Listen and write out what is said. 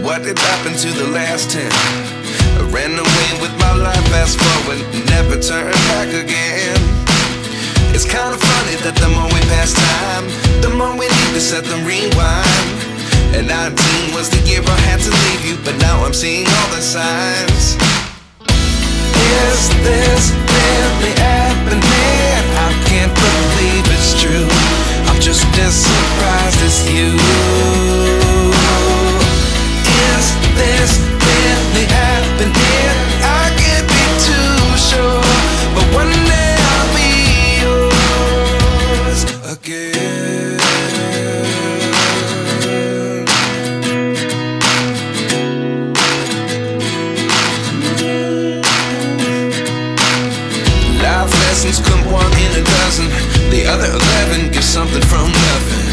what did happen to the last 10? I ran away with my life, fast forward, never turn back again. It's kind of funny that the more we pass time, the more we need to set the rewind. And 19 was the year I had to leave you, but now I'm seeing all the signs. Is this really happening? I can't believe it's true. I'm just as surprised as you. Is this really happening? I can't be too sure, but one day I'll be yours again. Life lessons come one in a dozen. The other 11 get something from nothing.